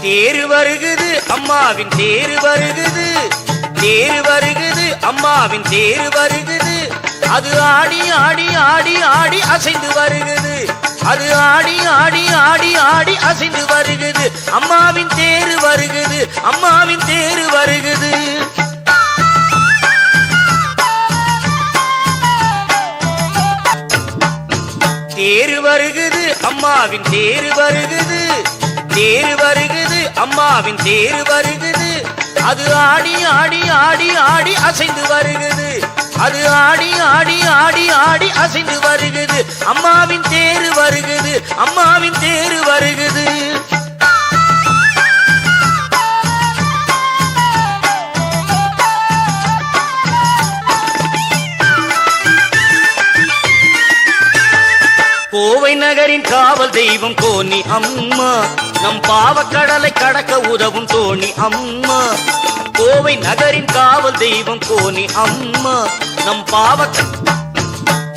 தேரு வருகுது அம்மாவின் தேரு வருகுது, தேரு வருகுது அம்மாவின் தேரு வருகுது. அது ஆடி ஆடி ஆடி ஆடி அசைந்து வருகுது, அது ஆடி ஆடி ஆடி ஆடி அசைந்து வருகுது. அம்மாவின் தேரு வருகுது, அம்மாவின் தேரு வருகுது. தேரு வருகுது அம்மாவின் தேரு வருகுது, தேரு வருகுது அம்மாவின் தேரு வருகுது. அது ஆடி ஆடி ஆடி ஆடி அசைந்து வருகுது, அது ஆடி ஆடி ஆடி ஆடி அசைந்து வருகுது. அம்மாவின் தேரு வருகுது, அம்மாவின் தேரு வருகுது. கோவை நகரின் காவல் தெய்வம் கோனி அம்மா, நம் பாவக்கடலை கடக்க உதவும் தோணி அம்மா. கோவை நகரின் காவல் தெய்வம் கோனி அம்மா, நம்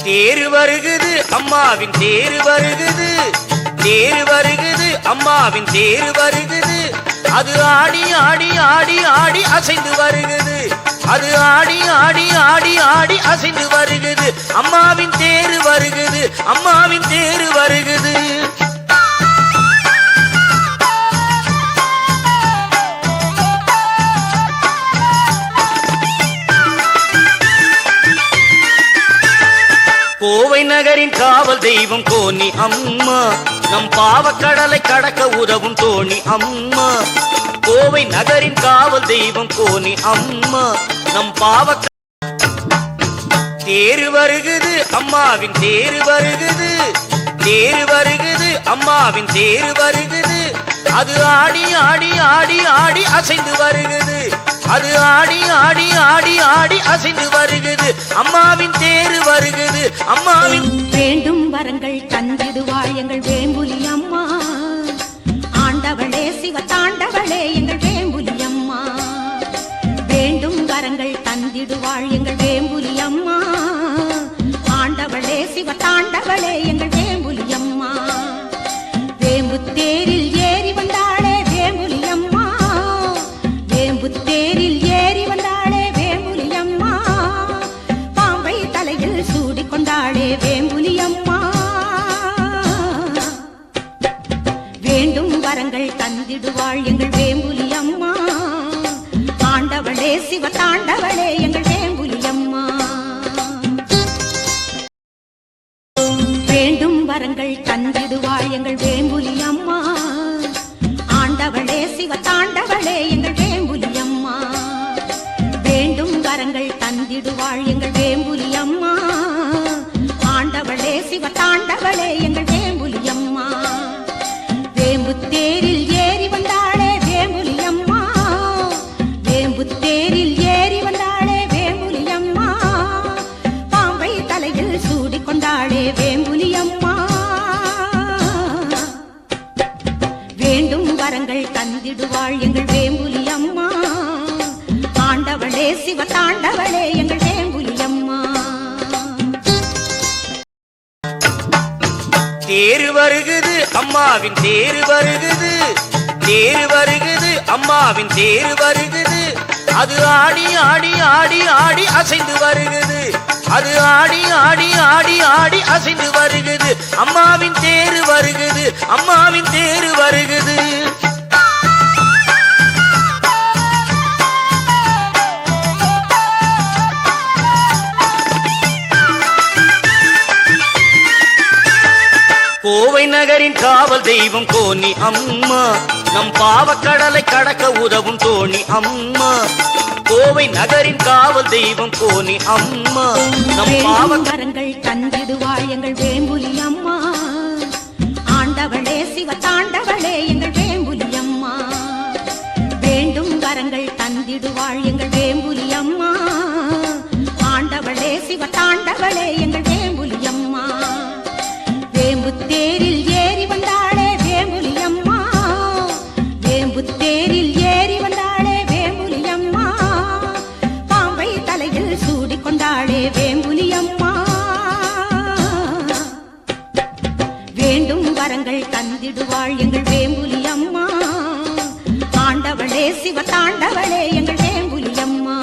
தேரு வருகுது அம்மாவின் தேரு வருகுது, தேரு வருகுது அம்மாவின் தேரு வருகுது. அது ஆடி ஆடி ஆடி ஆடி அசைந்து வருகுது, அது ஆடி ஆடி ஆடி ஆடி அசைந்து வருகுது. அம்மாவின் தேரு வருகுது, அம்மாவின் தேரு வருகுது. கோவை நகரின் காவல் தெய்வம் கோனி அம்மா, நம் பாவக்கடலை கடக்க உதவும் தோணி அம்மா. கோவை நகரின் காவல் தெய்வம் கோனி அம்மா, நம் தேரு வருகுது அம்மாவின் தேரு வருகுது, தேரு வருகுது அம்மாவின் தேரு வருகுது. அது ஆடி ஆடி ஆடி ஆடி அசைந்து வருகுது, அது ஆடி ஆடி ஆடி ஆடி அசைந்து வருகுது. அம்மாவின் தேரு வருகுது, அம்மாவின் வேண்டும் வரங்கள் தந்திடுவாள் எங்கள் வேம்புலி அம்மா. ஆண்டவளே சிவ தாண்டவளே எங்கள் வேம்புலி அம்மா. வேண்டும் வரங்கள் தந்திடுவாள் எங்கள் வேம்புலி அம்மா. ஆண்டவளே சிவ தாண்டவளே எங்கள் வேம்புலி அம்மா. வேம்பு தேரில் ஏறி வந்தாளே வேம்புலி அம்மா, வேம்பு தேரில் ஏறி வந்தாளே வேம்புலி அம்மா. பாம்பை தலையில் சூடிக்கொண்டாளே வேம்புலி அம்மா. வேண்டும் வரங்கள் தந்திடுவாள் எங்கள் வேம்புலி அம்மா. ஆண்டவளே சிவ தாண்டவளே எங்கள் வேம்புலி அம்மா. வேண்டும் வரங்கள் தந்திடுவாள் எங்கள் வேம்புலி அம்மா. ஆண்டவளே சிவ தாண்டவளே எங்கள் வேம்புலி அம்மா. வேண்டும் வரங்கள் தந்திடுவாள் எங்கள் வேம்புலி அம்மா. ஆண்டவளே சிவ தாண்டவளே எங்கள் வேம்புலி அம்மா. வேம்பு தேரில் ஏறி வந்தாளே வேம்புலி அம்மா, வேம்பு தேரில் ஏறி வந்தாளே வேம்புலி அம்மா. பாம்பை தலையில் சூடிக்கொண்டாளே வேம்புலி அம்மா. வேண்டும் வரங்கள் தந்திடுவாள் எங்கள் வேம்புலி அம்மா. ஆண்டவளே சிவ தாண்டவளே எங்கள் வேம்புலி அம்மா. தேரு வருகுது அம்மாவின் தேரு வருகுது, தேரு வருகுது அம்மாவின் தேரு வருகுது. அது ஆடி ஆடி ஆடி ஆடி அசைந்து வருகுது, அது ஆடி ஆடி ஆடி ஆடி அசைந்து வருகுது. அம்மாவின் தேரு வருகுது, அம்மாவின் தேரு வருகுது. கோவை நகரின் காவல் தெய்வம் கோனி அம்மா, நம் பாவக்கடலை கடக்க உதவும் தோணி அம்மா. கோவை நகரின் காவல் தெய்வம் கோனி அம்மா, நம் வரங்கள் தந்திடுவாள் எங்கள் வேம்புலி அம்மா. ஆண்டவளே சிவ தாண்டவளே எங்கள் வேம்புலி அம்மா. வேண்டும் வரங்கள் தந்திடுவாள் எங்கள் வேம்புலி அம்மா. ஆண்டவளே சிவ தாண்டவளே எங்கள் வேம்புலி அம்மா. வேம்பு தேரில் ஏறி வந்தாளே வேம்புலி அம்மா, வேம்பு தேரில் ஏறி வந்தாளே வேம்புலி அம்மா. பாம்பை தலையில் சூடிக்கொண்டாளே வேம்புலி அம்மா. வேண்டும் வரங்கள் தந்திடுவாள் எங்கள் வேம்புலி அம்மா. ஆண்டவளே சிவ தாண்டவளே எங்கள் வேம்புலியம்மா.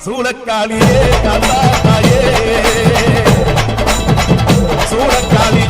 சூளக்காளியே கந்தாத்தாயே சூளக்காளி